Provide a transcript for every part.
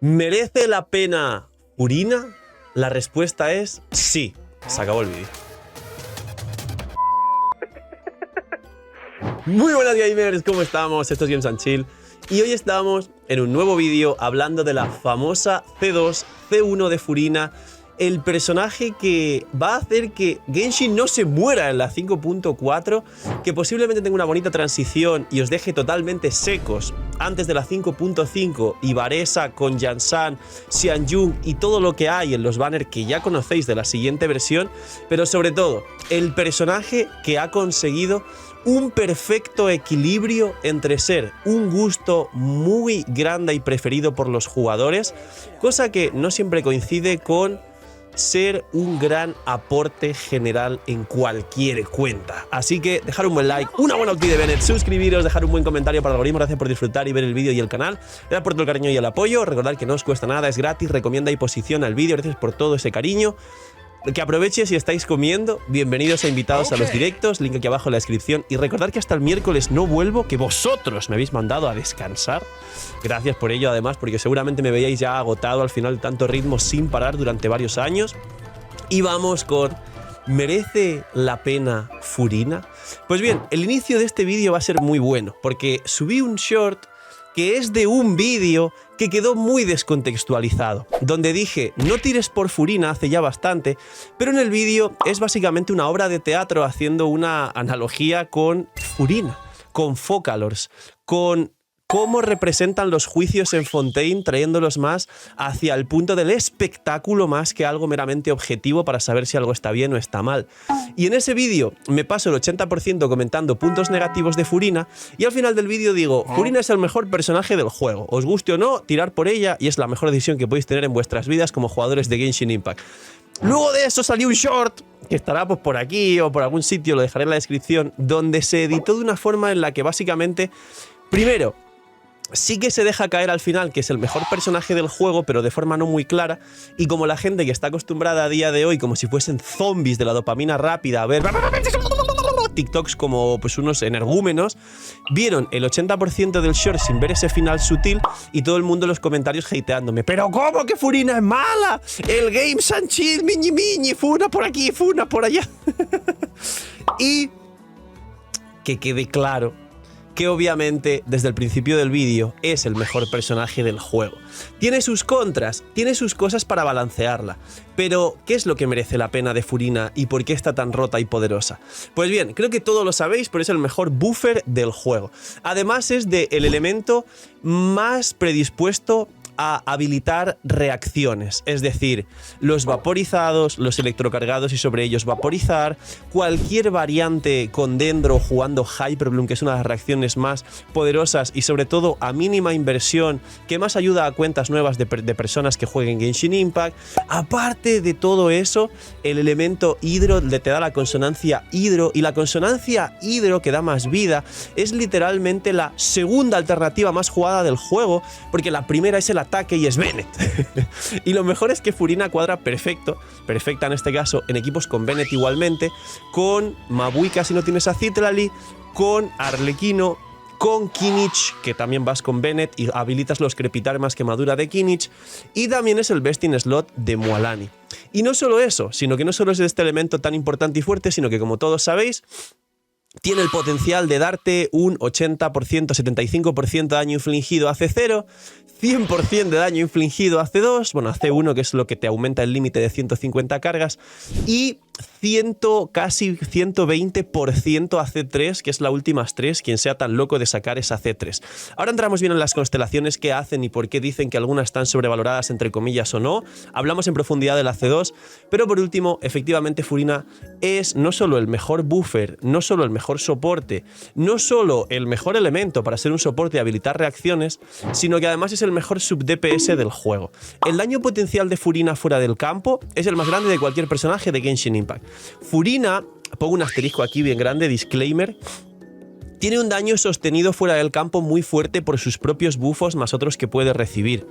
¿Merece la pena Furina? La respuesta es sí. Se acabó el vídeo. Muy buenas gamers, ¿cómo estamos? Esto es Games and Chill y hoy estamos en un nuevo vídeo hablando de la famosa C2, C1 de Furina, el personaje que va a hacer que Genshin no se muera en la 5.4, que posiblemente tenga una bonita transición y os deje totalmente secos antes de la 5.5 y Varesa con Yansan, Xianjun y todo lo que hay en los banners que ya conocéis de la siguiente versión, pero sobre todo el personaje que ha conseguido un perfecto equilibrio entre ser un gusto muy grande y preferido por los jugadores, cosa que no siempre coincide con ser un gran aporte general en cualquier cuenta. Así que dejar un buen like, una buena ulti de Bennett, suscribiros, dejar un buen comentario para el algoritmo. Gracias por disfrutar y ver el vídeo y el canal. Gracias por todo el cariño y el apoyo. Recordad que no os cuesta nada, es gratis, recomienda y posiciona el vídeo. Gracias por todo ese cariño. Que aproveche si estáis comiendo. Bienvenidos e invitados a los directos, link aquí abajo en la descripción. Y recordad que hasta el miércoles no vuelvo, que vosotros me habéis mandado a descansar. Gracias por ello, además, porque seguramente me veíais ya agotado al final de tanto ritmo sin parar durante varios años. Y vamos con... ¿merece la pena Furina? Pues bien, el inicio de este vídeo va a ser muy bueno, porque subí un short que es de un vídeo que quedó muy descontextualizado, donde dije, no tires por Furina hace ya bastante, pero en el vídeo es básicamente una obra de teatro haciendo una analogía con Furina, con Focalors, con cómo representan los juicios en Fontaine, trayéndolos más hacia el punto del espectáculo más que algo meramente objetivo para saber si algo está bien o está mal. Y en ese vídeo me paso el 80% comentando puntos negativos de Furina y al final del vídeo digo, Furina es el mejor personaje del juego, os guste o no, tirar por ella y es la mejor decisión que podéis tener en vuestras vidas como jugadores de Genshin Impact. Luego de eso salió un short, que estará pues por aquí o por algún sitio, lo dejaré en la descripción, donde se editó de una forma en la que básicamente, primero, sí que se deja caer al final que es el mejor personaje del juego, pero de forma no muy clara, y como la gente que está acostumbrada a día de hoy, como si fuesen zombies de la dopamina rápida, a ver TikToks como pues unos energúmenos, vieron el 80% del short sin ver ese final sutil y todo el mundo en los comentarios hateándome. ¿Pero cómo que Furina es mala? El Games and Chill, miñi miñi, Funa por aquí, Funa por allá. Y que quede claro que obviamente desde el principio del vídeo es el mejor personaje del juego. Tiene sus contras, tiene sus cosas para balancearla, pero ¿qué es lo que merece la pena de Furina y por qué está tan rota y poderosa? Pues bien, creo que todos lo sabéis, pero es el mejor buffer del juego. Además es el elemento más predispuesto a habilitar reacciones, es decir, los vaporizados, los electrocargados y sobre ellos vaporizar, cualquier variante con Dendro jugando Hyperbloom, que es una de las reacciones más poderosas y sobre todo a mínima inversión, que más ayuda a cuentas nuevas de personas que jueguen Genshin Impact. Aparte de todo eso, el elemento hidro te da la consonancia hidro, y la consonancia hidro que da más vida es literalmente la segunda alternativa más jugada del juego, porque la primera es el ataque y es Bennett. Y lo mejor es que Furina cuadra perfecta en este caso, en equipos con Bennett igualmente, con Mabuika si no tienes a Citlali, con Arlequino, con Kinich, que también vas con Bennett y habilitas los crepitar más quemadura de Kinich, y también es el best in slot de Mualani. Y no solo eso, sino que no solo es este elemento tan importante y fuerte, sino que como todos sabéis, tiene el potencial de darte un 80%, 75% de daño infligido a C0, 100% de daño infligido a C2, bueno, a C1, que es lo que te aumenta el límite de 150 cargas, y casi 120% a C3, que es la última estrés, quien sea tan loco de sacar esa C3. Ahora entramos bien en las constelaciones que hacen y por qué dicen que algunas están sobrevaloradas, entre comillas, o no. Hablamos en profundidad de la C2, pero por último, efectivamente Furina es no solo el mejor buffer, no solo el mejor soporte, no solo el mejor elemento para ser un soporte y habilitar reacciones, sino que además es el mejor sub-DPS del juego. El daño potencial de Furina fuera del campo es el más grande de cualquier personaje de Genshin Impact. Furina, pongo un asterisco aquí bien grande, disclaimer, tiene un daño sostenido fuera del campo muy fuerte por sus propios buffos más otros que puede recibir.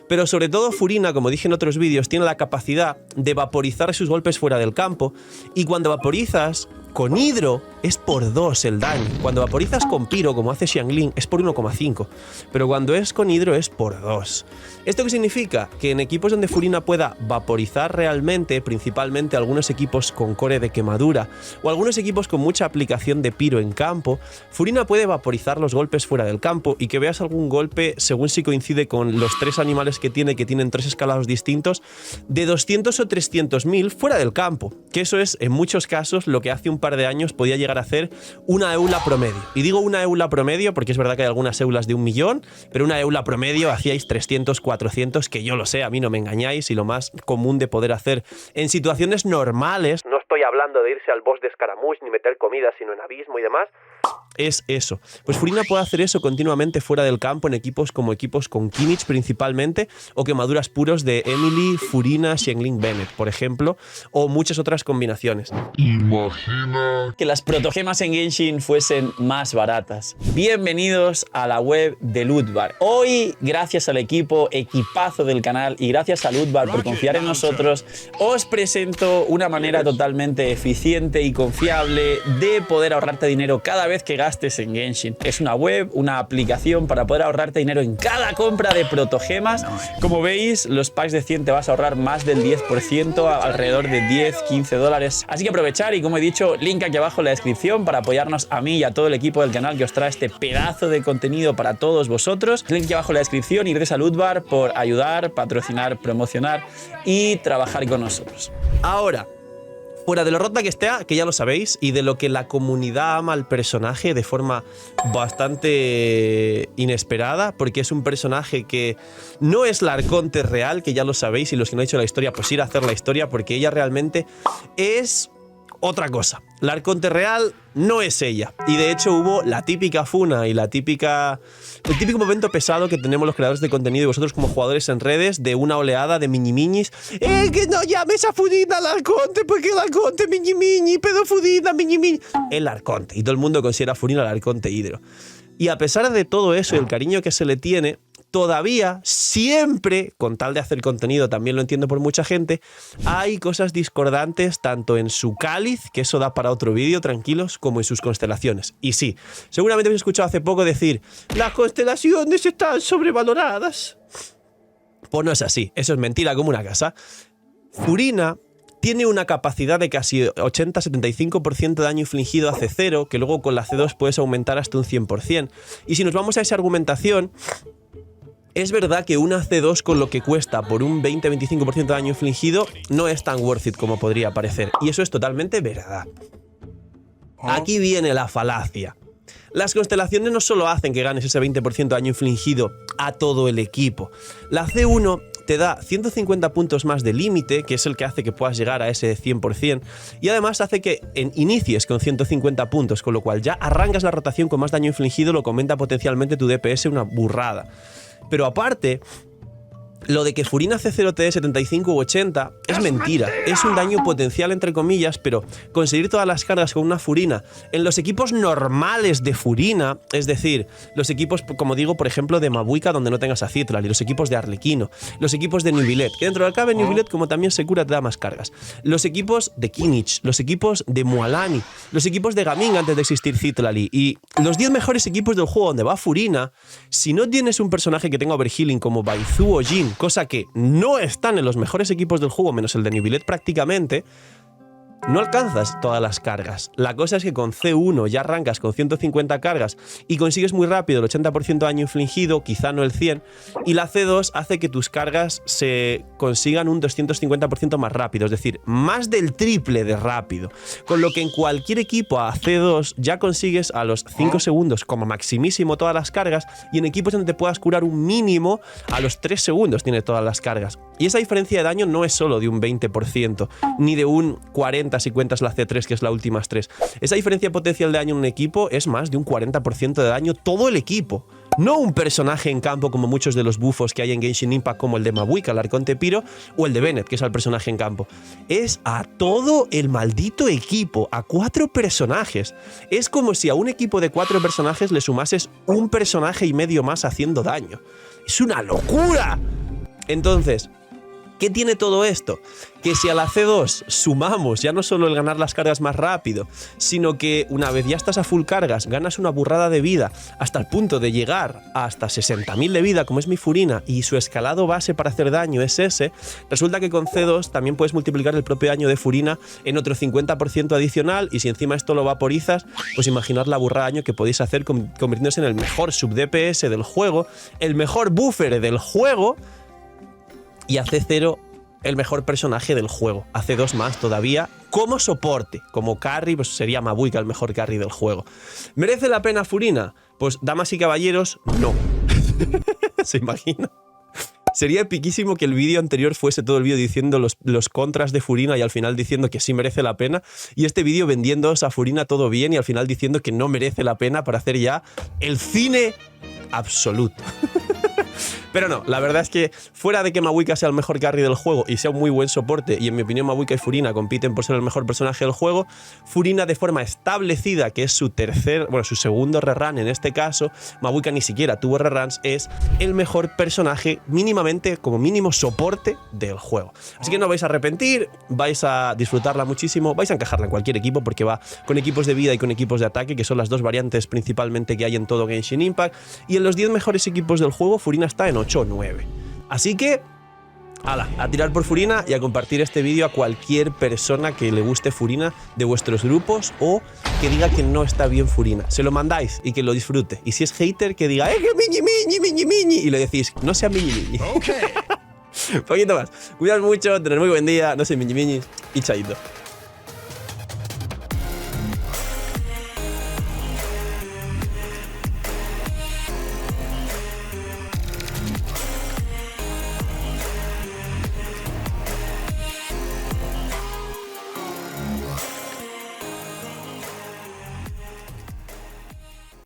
Pero sobre todo Furina, como dije en otros vídeos, tiene la capacidad de vaporizar sus golpes fuera del campo, y cuando vaporizas con hidro es por 2 el daño. Cuando vaporizas con Pyro, como hace Xiangling, es por 1,5. Pero cuando es con Hidro es por 2. ¿Esto qué significa? Que en equipos donde Furina pueda vaporizar realmente, principalmente algunos equipos con core de quemadura o algunos equipos con mucha aplicación de Pyro en campo, Furina puede vaporizar los golpes fuera del campo y que veas algún golpe, según si coincide con los 3 animales que tienen 3 escalados distintos, de 200 o 300.000 fuera del campo. Que eso es, en muchos casos, lo que hace un par de años podía llegar a hacer una eula promedio. Y digo una eula promedio porque es verdad que hay algunas eulas de 1 millón, pero una eula promedio hacíais 300, 400, que yo lo sé, a mí no me engañáis, y lo más común de poder hacer en situaciones normales, no estoy hablando de irse al boss de Scaramouche ni meter comida, sino en abismo y demás, es eso. Pues Furina puede hacer eso continuamente fuera del campo en equipos como equipos con Kimmich principalmente, o quemaduras puros de Emily, Furina, Xiangling, Bennett, por ejemplo, o muchas otras combinaciones. Imagina que las protogemas en Genshin fuesen más baratas. Bienvenidos a la web de Lootbar. Hoy, gracias al equipazo del canal y gracias a Lootbar por confiar en nosotros, os presento una manera totalmente eficiente y confiable de poder ahorrarte dinero cada vez que gastes en Genshin. Es una web, una aplicación para poder ahorrarte dinero en cada compra de protogemas. Como veis, los packs de 100 te vas a ahorrar más del 10%, alrededor de 10, 15 dólares. Así que aprovechar y, como he dicho, link aquí abajo en la descripción para apoyarnos a mí y a todo el equipo del canal que os trae este pedazo de contenido para todos vosotros. Link aquí abajo en la descripción y gracias a Lootbar por ayudar, patrocinar, promocionar y trabajar con nosotros. Ahora, fuera de lo rota que esté, que ya lo sabéis, y de lo que la comunidad ama al personaje de forma bastante inesperada, porque es un personaje que no es la Arconte real, que ya lo sabéis, y los que no han hecho la historia, pues ir a hacer la historia, porque ella realmente es otra cosa. La Arconte real no es ella. Y de hecho hubo la típica funa y el típico momento pesado que tenemos los creadores de contenido y vosotros como jugadores en redes, de una oleada de miñimiñis. Que no llames a Furina al Arconte, porque el Arconte miñimiñi, pero Furina miñimiñi. El Arconte. Y todo el mundo considera a Furina el Arconte Hidro. Y a pesar de todo eso y el cariño que se le tiene, todavía, siempre, con tal de hacer contenido, también lo entiendo por mucha gente, hay cosas discordantes tanto en su cáliz, que eso da para otro vídeo, tranquilos, como en sus constelaciones. Y sí, seguramente habéis escuchado hace poco decir, las constelaciones están sobrevaloradas. Pues no es así, eso es mentira como una casa. Furina tiene una capacidad de casi 80-75% de daño infligido a C0, que luego con la C2 puedes aumentar hasta un 100%. Y si nos vamos a esa argumentación, es verdad que una C2 con lo que cuesta por un 20-25% de daño infligido no es tan worth it como podría parecer. Y eso es totalmente verdad. Aquí viene la falacia. Las constelaciones no solo hacen que ganes ese 20% de daño infligido a todo el equipo. La C1 te da 150 puntos más de límite, que es el que hace que puedas llegar a ese 100%, y además hace que inicies con 150 puntos, con lo cual ya arrancas la rotación con más daño infligido, lo que aumenta potencialmente tu DPS una burrada. Pero aparte, lo de que Furina C0 te dé 75 u 80 es mentira. Es un daño potencial, entre comillas, pero conseguir todas las cargas con una Furina en los equipos normales de Furina, es decir, los equipos, como digo, por ejemplo, de Mabuika, donde no tengas a Citlali, los equipos de Arlequino, los equipos de Neuvillette, que dentro del cabe Neuvillette, como también se cura, te da más cargas, los equipos de Kimmich, los equipos de Mualani, los equipos de Gaming antes de existir Citlali, y los 10 mejores equipos del juego donde va Furina, si no tienes un personaje que tenga overhealing como Baizu o Jin, cosa que no están en los mejores equipos del juego, menos el de Neuvillette prácticamente, no alcanzas todas las cargas. La cosa es que con C1 ya arrancas con 150 cargas y consigues muy rápido el 80% de daño infligido, quizá no el 100%, y la C2 hace que tus cargas se consigan un 250% más rápido, es decir, más del triple de rápido. Con lo que en cualquier equipo a C2 ya consigues a los 5 segundos como maximísimo todas las cargas, y en equipos donde te puedas curar un mínimo a los 3 segundos tiene todas las cargas. Y esa diferencia de daño no es solo de un 20%, ni de un 40% si cuentas la C3, que es la última 3. Esa diferencia potencial de daño en un equipo es más de un 40% de daño todo el equipo. No un personaje en campo como muchos de los bufos que hay en Genshin Impact, como el de Mabuika, el Arconte Pyro, o el de Bennett, que es el personaje en campo. Es a todo el maldito equipo, a 4 personajes. Es como si a un equipo de 4 personajes le sumases un personaje y medio más haciendo daño. ¡Es una locura! Entonces, ¿Qué tiene todo esto? Que si a la C2 sumamos ya no solo el ganar las cargas más rápido, sino que una vez ya estás a full cargas, ganas una burrada de vida hasta el punto de llegar a hasta 60.000 de vida, como es mi Furina, y su escalado base para hacer daño es ese, resulta que con C2 también puedes multiplicar el propio daño de Furina en otro 50% adicional, y si encima esto lo vaporizas, pues imaginar la burrada de daño que podéis hacer convirtiéndose en el mejor sub-DPS del juego, el mejor buffer del juego, y a C0 el mejor personaje del juego. A C2 más todavía como soporte. Como carry, pues sería Mabuika el mejor carry del juego. ¿Merece la pena Furina? Pues damas y caballeros, no. ¿Se imagina? Sería epiquísimo que el vídeo anterior fuese todo el vídeo diciendo los contras de Furina y al final diciendo que sí merece la pena, y este vídeo vendiéndoos a Furina todo bien y al final diciendo que no merece la pena para hacer ya el cine absoluto. Pero no, la verdad es que fuera de que Mabuika sea el mejor carry del juego y sea un muy buen soporte, y en mi opinión Mabuika y Furina compiten por ser el mejor personaje del juego, Furina de forma establecida, que es su su segundo rerun en este caso, Mabuika ni siquiera tuvo reruns, es el mejor personaje mínimamente, como mínimo soporte del juego. Así que no vais a arrepentir, vais a disfrutarla muchísimo, vais a encajarla en cualquier equipo porque va con equipos de vida y con equipos de ataque, que son las dos variantes principalmente que hay en todo Genshin Impact, y en los 10 mejores equipos del juego Furina está en 8 o 9. Así que, ala, a tirar por Furina y a compartir este vídeo a cualquier persona que le guste Furina de vuestros grupos o que diga que no está bien Furina. Se lo mandáis y que lo disfrute. Y si es hater, que diga, que miñi, y le decís, no sea miñi. Ok. Un poquito más. Cuidad mucho, tener muy buen día, no sé miñi, y chaito.